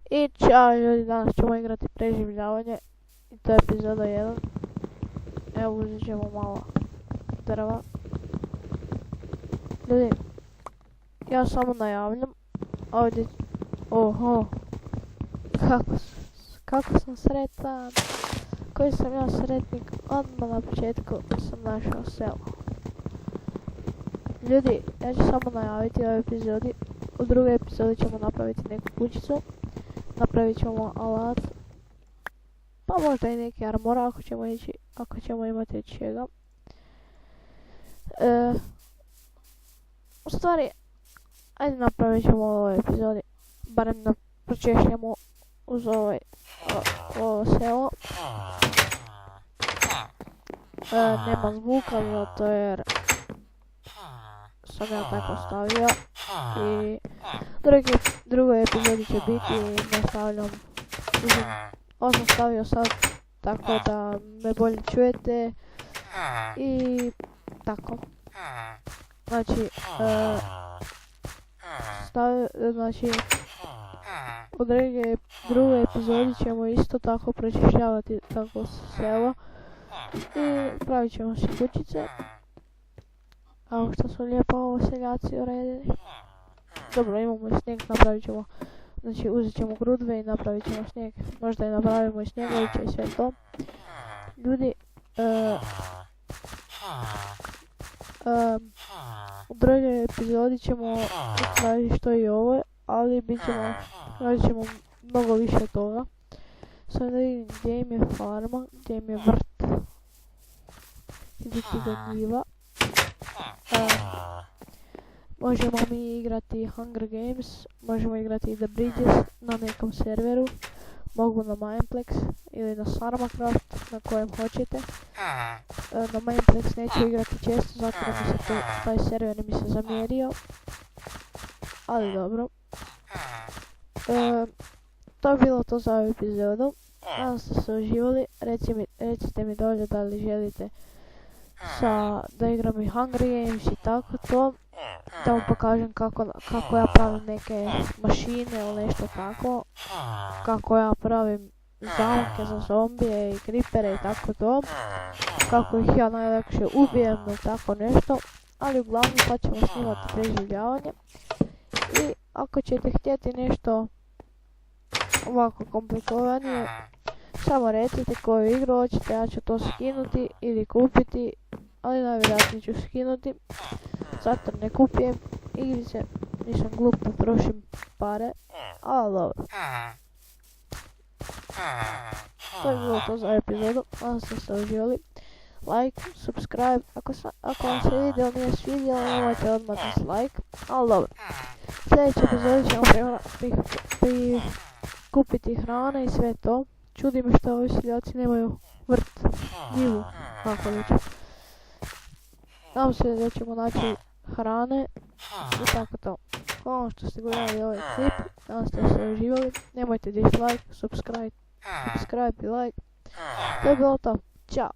I čao ljudi, danas ćemo igrati preživljavanje i to je epizoda 1. Evo uzet ćemo malo drva. Ljudi, ja samo najavljam, ovdje, oho, kako sam sretan, koji sam ja sretnik, odmah na početku sam našao selo. Ljudi, ja ću samo najaviti u ovoj epizodi, u drugoj epizodi ćemo napraviti neku kućicu, napravit ćemo alat, pa možda i neki armor ako ćemo imati od čega. U stvari, ajde napravit ćemo u ovoj epizodi, barem da pročešljamo uz ovo selo. Nema zvuka zato jer sam ja tako stavio i drugoj epizodi će biti nastavljam. Ovo sam stavio sad tako da me bolje čujete i tako. Znači, u drugoj epizodi ćemo isto tako pročišljavati tako selo i pravit ćemo si kućice. A što su lijepo ovo seljaci uredili. Dobro, imamo i snijeg, napravit ćemo, znači uzet ćemo grudve i napravit ćemo snijeg. Možda i napravimo i snjegoviće i sve to. Ljudi, u drugoj epizodi ćemo napraviti što i ovo, ali radit ćemo mnogo više od toga. Sad da vidim gdje im je farma, gdje im je vrt. Vidite ga njiva. Možemo mi igrati Hunger Games, možemo igrati The Bridges na nekom serveru, mogu na Mineplex ili na Sarmacraft, na kojem hoćete. Na Mineplex neću igrati često zato da mi se taj server mi se zamjerio, ali dobro. To je bilo to za ovu epizodu, nadam se da ste uživali, recite mi dolje da li želite da igram i Hunger Games i tako to, da vam pokažem kako ja pravim neke mašine ili nešto tako, kako ja pravim zamke za zombije i creepere i tako to, kako ih ja najlakše ubijem i tako nešto, ali uglavnom sad ćemo snimati preživljavanje i ako ćete htjeti nešto ovako komplikovanije, samo recite koju igru hoćete, ja ću to skinuti ili kupiti, ali najvjerojatnije ću skinuti, zato ne kupujem igrice, nisam glup da trošim pare, ali dobro. To je bilo to za epizodu, nadam se da ste uživali. Like, subscribe, ako vam se video nije svidio, nemojte odmah dislike, ali dobro. Sljedeće epizode ćemo kupiti hrane i sve to. Čudi me što ovi seljaci nemaju vrt, njivu, kako već. Nadam se da ćemo naći hrane i tako to. Hvala što ste gledali ovaj klip, nadam se da ste uživali. Nemojte dislike, subscribe i like. To je bilo to. Ćao!